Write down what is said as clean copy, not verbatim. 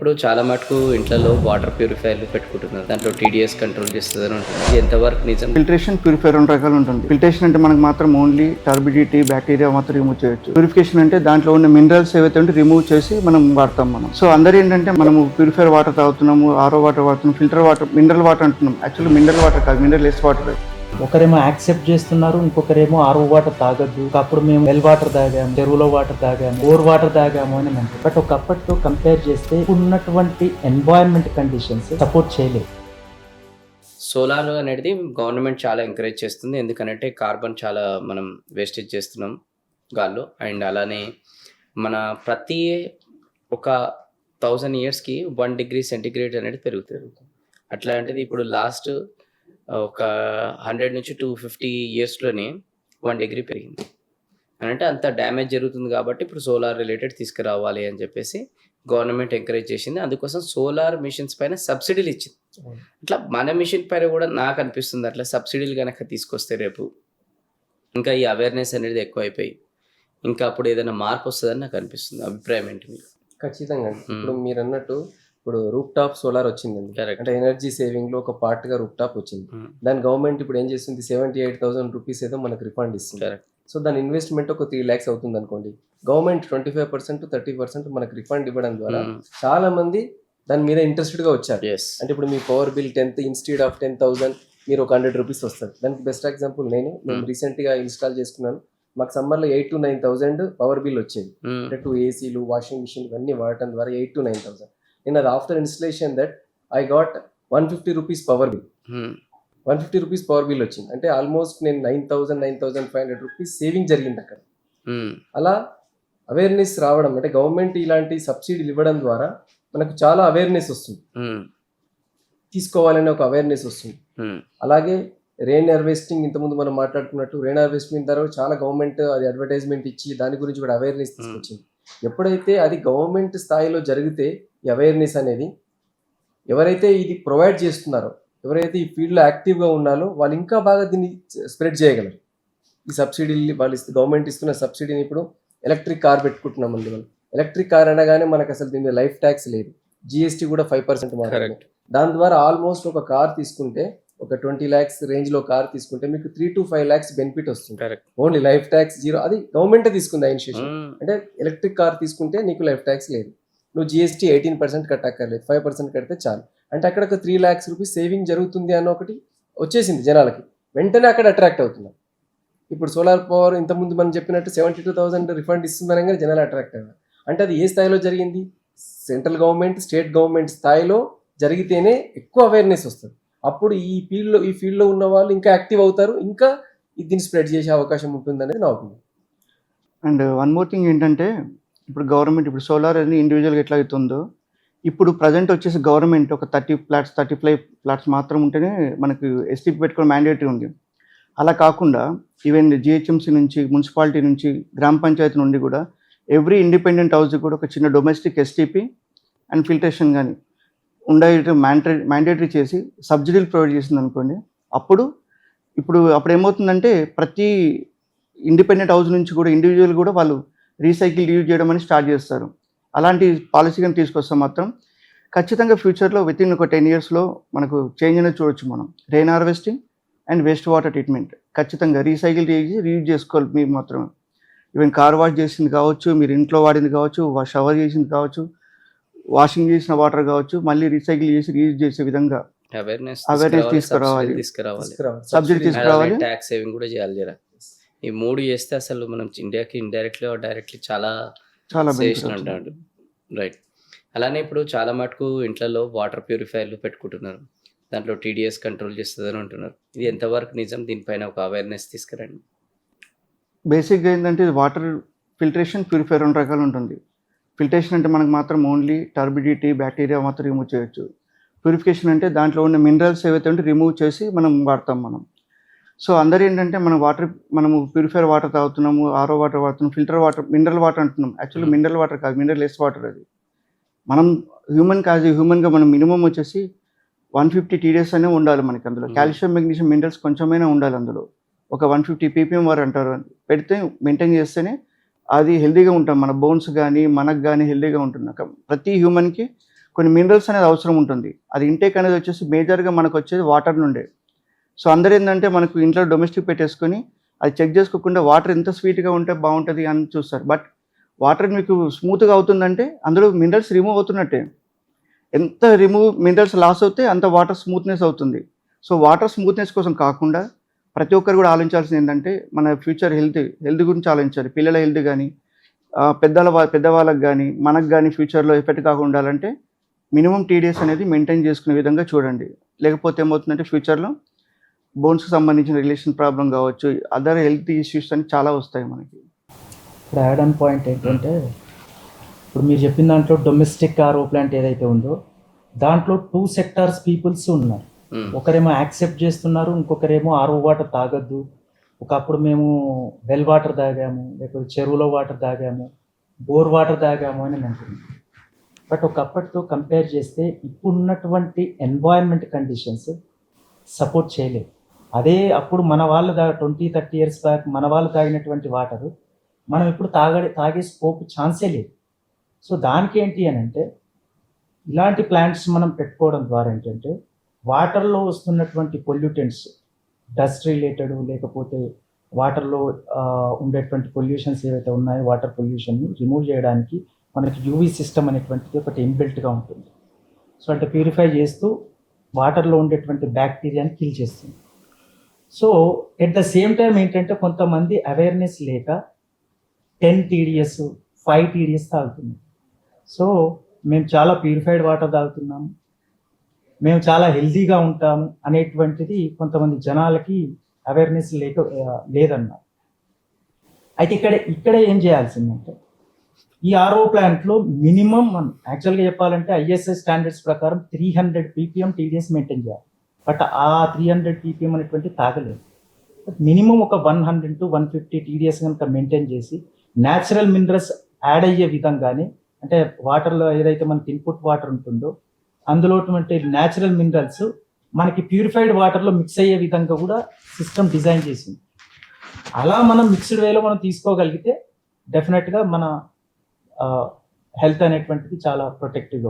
ఇప్పుడు చాలా మటుకు ఇంట్లలో వాటర్ ప్యూరిఫైర్లు పెట్టుకుంటున్నారు. దాంట్లో టీడీఎస్ కంట్రోల్ చేస్తుందని ఉంటుంది. ఇది ఎంతవరకు నిజం? ఫిల్టరేషన్, ప్యూరిఫైర్ 2 రకాలు ఉంటుంది. ఫిల్టరేషన్ అంటే మనకు మాత్రం ఓన్లీ టర్బిడిటీ, బ్యాక్టీరియా మాత్రం రిమూవ్ చేయొచ్చు. ప్యూరిఫికేషన్ అంటే దాంట్లో ఉన్న మినరల్స్ ఏవైతే ఉంటే రిమూవ్ చేసి మనం వాడతాం మనం. సో అందరూ ఏంటంటే మనము ప్యూరిఫైర్ వాటర్ తాగుతున్నాము, ఆరో వాటర్ వాడుతున్నాం, ఫిల్టర్ వాటర్, మినరల్ వాటర్ అంటున్నాం. యాక్చువల్లీ మినరల్ వాటర్ కాదు, మినరల్ లెస్ వాటర్. ఒకరేమో యాక్సెప్ట్ చేస్తున్నారు, ఇంకొకరేమో ఆర్ఓ వాటర్ తాగద్దు, అప్పుడు మేము వెల్ వాటర్ తాగాము, చెరువులో వాటర్ తాగాము, బోర్ వాటర్ తాగాము అని అంటారు. బట్ ఒకప్పటితో కంపేర్ చేస్తే ఉన్నటువంటి ఎన్వైరన్మెంట్ కండిషన్స్ సపోర్ట్ చేయలేదు. సోలార్ అనేది గవర్నమెంట్ చాలా ఎంకరేజ్ చేస్తుంది. ఎందుకంటే కార్బన్ చాలా మనం వేస్టేజ్ చేస్తున్నాం గాల్లో. అండ్ అలానే మన ప్రతి ఒక 1000 yearsకి 1 degree సెంటిగ్రేడ్ అనేది పెరుగుతుంది. అట్లాంటిది ఇప్పుడు లాస్ట్ ఒక 100 నుంచి 250 yearsలోనే 1 degree పెరిగింది. అంటే అంత డ్యామేజ్ జరుగుతుంది కాబట్టి ఇప్పుడు సోలార్ రిలేటెడ్ తీసుకురావాలి అని చెప్పేసి గవర్నమెంట్ ఎంకరేజ్ చేసింది. అందుకోసం సోలార్ మిషన్స్ పైన సబ్సిడీలు ఇచ్చింది. అట్లా మన మిషన్ పైన కూడా నాకు అనిపిస్తుంది అట్లా సబ్సిడీలు కనుక తీసుకొస్తే రేపు ఇంకా ఈ అవేర్నెస్ అనేది ఎక్కువైపోయి ఇంకా అప్పుడు ఏదైనా మార్పు వస్తుందని నాకు అనిపిస్తుంది. అభిప్రాయం ఏంటి మీరు? ఖచ్చితంగా. ఇప్పుడు మీరు అన్నట్టు ఇప్పుడు రూప్ టాప్ సోలార్ వచ్చిందండి. Correct. అంటే ఎనర్జీ సేవింగ్ లో ఒక పార్ట్ గా రూప్ టాప్ వచ్చింది. దాని గవర్నమెంట్ ఇప్పుడు ఏం చేస్తుంది, 78,000 రూపీస్ ఏదో మనకు రిఫండ్ ఇస్తుంది. Correct. సో దాని ఇన్వెస్ట్మెంట్ ఒక 3 lakhs అవుతుంది అనుకోండి. గవర్నమెంట్ 25% 30% మనకు రిఫండ్ ఇవ్వడం ద్వారా చాలా మంది దాని మీద ఇంట్రెస్టెడ్ గా వచ్చారు. Yes. అంటే ఇప్పుడు మీ power bill 10th instead of 10,000 మీరు ఒక 100 రూపీస్ వస్తుంది. దానికి బెస్ట్ ఎగ్జాంపుల్ నేను రీసెంట్ గా ఇన్స్టాల్ చేసుకున్నాను. మాకు సమ్మర్ లో 8,000 to 9,000 పవర్ బిల్ వచ్చేది. అంటే 2 ఏసీలు, వాషింగ్ మిషన్ ఇవన్నీ వాడటం ద్వారా 8,000 to 9,000. నేను అది after installation that I got 150 rupees power bill. 150 rupees power bill వచ్చింది. అంటే ఆల్మోస్ట్ నేను 9,500 రూపీస్ సేవింగ్ జరిగింది అక్కడ. అలా అవేర్నెస్ రావడం అంటే గవర్నమెంట్ ఇలాంటి సబ్సిడీలు ఇవ్వడం ద్వారా మనకు చాలా అవేర్నెస్ వస్తుంది, తీసుకోవాలనే ఒక అవేర్నెస్ వస్తుంది. అలాగే రెయిన్ హార్వెస్టింగ్, ఇంతకుముందు మనం మాట్లాడుకున్నట్టు రెయిన్ హార్వెస్టింగ్ ద్వారా చాలా గవర్నమెంట్ అది అడ్వర్టైజ్మెంట్ ఇచ్చి దాని గురించి కూడా అవేర్నెస్ తీసుకొచ్చింది. ఎప్పుడైతే అది గవర్నమెంట్ స్థాయిలో జరిగితే ఈ అవేర్నెస్ అనేది ఎవరైతే ఇది ప్రొవైడ్ చేస్తున్నారో, ఎవరైతే ఈ ఫీల్డ్లో యాక్టివ్గా ఉన్నారో వాళ్ళు ఇంకా బాగా దీన్ని స్ప్రెడ్ చేయగలరు. ఈ సబ్సిడీలు వాళ్ళు గవర్నమెంట్ ఇస్తున్న సబ్సిడీని ఇప్పుడు ఎలక్ట్రిక్ కార్ పెట్టుకుంటున్నామండి. మనం ఎలక్ట్రిక్ కార్ అనగానే మనకు అసలు దీని మీద లైఫ్ ట్యాక్స్ లేదు, జిఎస్టీ కూడా 5% మాత్రమే. దాని ద్వారా ఆల్మోస్ట్ ఒక కార్ తీసుకుంటే ఒక 20 lakhs రేంజ్ లో కార్ తీసుకుంటే మీకు 3 to 5 lakhs బెనిఫిట్ వస్తుంది. ఓన్లీ లైఫ్ ట్యాక్స్ జీరో, అది గవర్నమెంటే తీసుకుంది ఆ ఇనిషియేషన్. అంటే ఎలక్ట్రిక్ కార్ తీసుకుంటే నీకు లైఫ్ ట్యాక్స్ లేదు, నువ్వు జిఎస్టీ 18% కట్టక్కర్లేదు, 5% కడితే చాలు. అంటే అక్కడ ఒక 3 lakhs రూపీస్ సేవింగ్ జరుగుతుంది అన్న ఒకటి వచ్చేసింది జనాలకి. వెంటనే అక్కడ అట్రాక్ట్ అవుతున్నారు. ఇప్పుడు సోలార్ పవర్ ఇంతకుముందు మనం చెప్పినట్టు 72,000 రిఫండ్ ఇస్తుందనగా జనాలు అట్రాక్ట్ అయ్యారు. అంటే అది ఏ స్థాయిలో జరిగింది, సెంట్రల్ గవర్నమెంట్, స్టేట్ గవర్నమెంట్ స్థాయిలో జరిగితేనే ఎక్కువ అవేర్నెస్ వస్తుంది. అప్పుడు ఈ ఫీల్డ్లో ఉన్న వాళ్ళు ఇంకా యాక్టివ్ అవుతారు, ఇంకా దీన్ని స్ప్రెడ్ చేసే అవకాశం ఉంటుంది అనేది నా opinion. And one more thing ఏంటంటే ఇప్పుడు గవర్నమెంట్ ఇప్పుడు సోలార్ అనేది ఇండివిజువల్గా ఎట్లా అవుతుందో ఇప్పుడు ప్రజెంట్ వచ్చేసి గవర్నమెంట్ ఒక 35 ఫ్లాట్స్ మాత్రం ఉంటేనే మనకు ఎస్టీపీ పెట్టుకోవడం మ్యాండేటరీ ఉంది. అలా కాకుండా ఈవెన్ జిహెచ్ఎంసీ నుంచి, మున్సిపాలిటీ నుంచి, గ్రామ పంచాయతీ నుండి కూడా ఎవ్రీ ఇండిపెండెంట్ హౌస్ కూడా ఒక చిన్న డొమెస్టిక్ ఎస్టీపీ అండ్ ఫిల్టరేషన్ కానీ ఉండే మ్యాండేటరీ చేసి సబ్సిడీలు ప్రొవైడ్ చేసింది అనుకోండి. అప్పుడు ఏమవుతుందంటే ప్రతి ఇండిపెండెంట్ హౌస్ నుంచి కూడా ఇండివిజువల్ కూడా వాళ్ళు రీసైకిల్ యూజ్ చేయడం అని స్టార్ట్ చేస్తారు. అలాంటి పాలసీ కానీ తీసుకొస్తే మాత్రం ఖచ్చితంగా ఫ్యూచర్లో వితిన్ ఒక 10 yearsలో మనకు చేంజ్ అనేది చూడొచ్చు. మనం rain harvesting and waste water treatment ఖచ్చితంగా రీసైకిల్ చేసి రీయూజ్ చేసుకోవాలి. మీరు మాత్రమే ఈవెన్ కార్ వాష్ చేసింది కావచ్చు, మీరు ఇంట్లో వాడింది కావచ్చు, షవర్ చేసింది కావచ్చు, వాషింగ్ చేసిన వాటర్ కావచ్చు, మళ్ళీ రీసైకిల్ చేసి రీయూజ్ చేసే విధంగా అవేర్నెస్ తీసుకురావాలి. సబ్సిడీ తీసుకురావాలి, ట్యాక్స్ సేవింగ్ కూడా చేయాలి జరా. ఈ 3 చేస్తే అసలు మనం ఇండియాకి ఇండైరెక్ట్లీ డైరెక్ట్లీ చాలా సేషన్ అంటాడు. రైట్. అలానే ఇప్పుడు చాలా మటుకు ఇంట్లలో వాటర్ ప్యూరిఫైర్లు పెట్టుకుంటున్నారు. దాంట్లో టీడీఎస్ కంట్రోల్ చేస్తుందని అంటున్నారు. ఇది ఎంతవరకు నిజం? దీనిపైన ఒక అవేర్నెస్ తీసుకురండి. బేసిక్గా ఏంటంటే వాటర్ ఫిల్టరేషన్, ప్యూరిఫైర్ 2 రకాలు ఉంటుంది. ఫిల్టరేషన్ అంటే మనకు మాత్రం ఓన్లీ టర్బిడిటీ, బ్యాక్టీరియా మాత్రం రిమూవ్ చేయొచ్చు. ప్యూరిఫికేషన్ అంటే దాంట్లో ఉన్న మినరల్స్ ఏవైతే ఉంటే రిమూవ్ చేసి మనం వాడతాం మనం. సో అందరూ ఏంటంటే మనము ప్యూరిఫైర్ వాటర్ తాగుతున్నాము, ఆరో వాటర్ వాడుతున్నాం, ఫిల్టర్ వాటర్, మినరల్ వాటర్ అంటున్నాం. యాక్చువల్లీ మినరల్ వాటర్ కాదు, మినరల్ లెస్ వాటర్. అది మనం హ్యూమన్గా మనం మినిమం వచ్చేసి 150 TDS అనే ఉండాలి మనకి. అందులో కాల్షియం, మెగ్నీషియం, మినరల్స్ కొంచెమైనా ఉండాలి. అందులో ఒక 150 ppm వారు అంటారు, పెడితే మెయింటైన్ చేస్తేనే అది హెల్దీగా ఉంటాం. మన బోన్స్ కానీ మనకు కానీ హెల్దీగా ఉంటుంది. ప్రతి హ్యూమన్కి కొన్ని మినరల్స్ అనేది అవసరం ఉంటుంది. అది ఇంటేక్ అనేది వచ్చేసి మేజర్గా మనకు వచ్చేది వాటర్ నుండే. సో అందరు ఏంటంటే మనకు ఇంట్లో డొమెస్టిక్ పెట్టేసుకొని అది చెక్ చేసుకోకుండా వాటర్ ఎంత స్వీట్గా ఉంటే బాగుంటుంది అని చూస్తారు. బట్ వాటర్ మీకు స్మూత్గా అవుతుందంటే అందులో మినరల్స్ రిమూవ్ అవుతున్నట్టే. ఎంత మినరల్స్ లాస్ అవుతే అంత వాటర్ స్మూత్నెస్ అవుతుంది. సో వాటర్ స్మూత్నెస్ కోసం కాకుండా ప్రతి ఒక్కరు కూడా ఆలోచించాల్సింది ఏంటంటే మన ఫ్యూచర్ హెల్త్ గురించి ఆలోచించాలి. పిల్లల హెల్త్ కానీ పెద్దవాళ్ళకి కానీ మనకు కానీ ఫ్యూచర్లో ఎఫెక్ట్ కాకుండా ఉండాలంటే మినిమం TDS అనేది మెయింటైన్ చేసుకునే విధంగా చూడండి. లేకపోతే ఏమవుతుందంటే ఫ్యూచర్లో బోన్స్కి సంబంధించిన రిలేషన్ ప్రాబ్లం కావచ్చు, అదర్ హెల్త్ ఇష్యూస్ అని చాలా వస్తాయి మనకి. ఇప్పుడు యాడ్ ఆన్ పాయింట్ ఏంటంటే ఇప్పుడు మీరు చెప్పిన దాంట్లో డొమెస్టిక్ RO ప్లాంట్ ఏదైతే ఉందో దాంట్లో 2 సెక్టార్స్ పీపుల్స్ ఉన్నారు. ఒకరేమో యాక్సెప్ట్ చేస్తున్నారు, ఇంకొకరేమో RO వాటర్ తాగొద్దు, ఒకప్పుడు మేము వెల్ వాటర్ తాగాము, లేకపోతే చెరువులో వాటర్ తాగాము, బోర్ వాటర్ తాగాము అని అంటున్నాం. బట్ ఒకప్పటితో కంపేర్ చేస్తే ఇప్పుడున్నటువంటి ఎన్వైరన్మెంట్ కండిషన్స్ సపోర్ట్ చేయలేదు. అదే అప్పుడు మన వాళ్ళు 20-30 ఇయర్స్ బ్యాక్ మన వాళ్ళు తాగినటువంటి వాటరు మనం ఇప్పుడు తాగే స్కోప్ ఛాన్సే లేదు. సో దానికి ఏంటి అని అంటే ఇలాంటి ప్లాంట్స్ మనం పెట్టుకోవడం ద్వారా ఏంటంటే వాటర్లో వస్తున్నటువంటి పొల్యూటెంట్స్, డస్ట్ రిలేటెడ్ లేకపోతే వాటర్లో ఉండేటువంటి పొల్యూషన్స్ ఏవైతే ఉన్నాయో వాటర్ పొల్యూషన్ని రిమూవ్ చేయడానికి మనకి UV సిస్టమ్ అనేటువంటిది ఒకటి ఇన్బిల్ట్గా ఉంటుంది. సో అంటే ప్యూరిఫై చేస్తూ వాటర్లో ఉండేటువంటి బ్యాక్టీరియాని కిల్ చేస్తుంది. So at the same time ఏంటంటే కొంతమంది అవేర్నెస్ లేక 10 TDS 5 TDS తాగుతున్నాం. సో మేము చాలా ప్యూరిఫైడ్ వాటర్ తాగుతున్నాము, మేము చాలా హెల్తీగా ఉంటాము అనేటువంటిది కొంతమంది జనాలకి అవేర్నెస్ లేదన్నారు. అయితే ఇక్కడ ఏం చేయాల్సిందంటే ఈ RO ప్లాంట్లో మినిమం మనం యాక్చువల్గా చెప్పాలంటే ISI స్టాండర్డ్స్ ప్రకారం 300 ppm TDS మెయింటైన్ చేయాలి. బట్ ఆ 300 ppm అనేటువంటి తాగలేదు. మినిమం ఒక 100 to 150 TDS కనుక మెయింటైన్ చేసి న్యాచురల్ మినరల్స్ యాడ్ అయ్యే విధంగానే, అంటే వాటర్లో ఏదైతే మనకి ఇన్పుట్ వాటర్ ఉంటుందో అందులో న్యాచురల్ మినరల్స్ మనకి ప్యూరిఫైడ్ వాటర్లో మిక్స్ అయ్యే విధంగా కూడా సిస్టమ్ డిజైన్ చేసింది. అలా మనం మిక్స్డ్ వేలో మనం తీసుకోగలిగితే డెఫినెట్గా మన హెల్త్ అనేటువంటిది చాలా ప్రొటెక్టివ్గా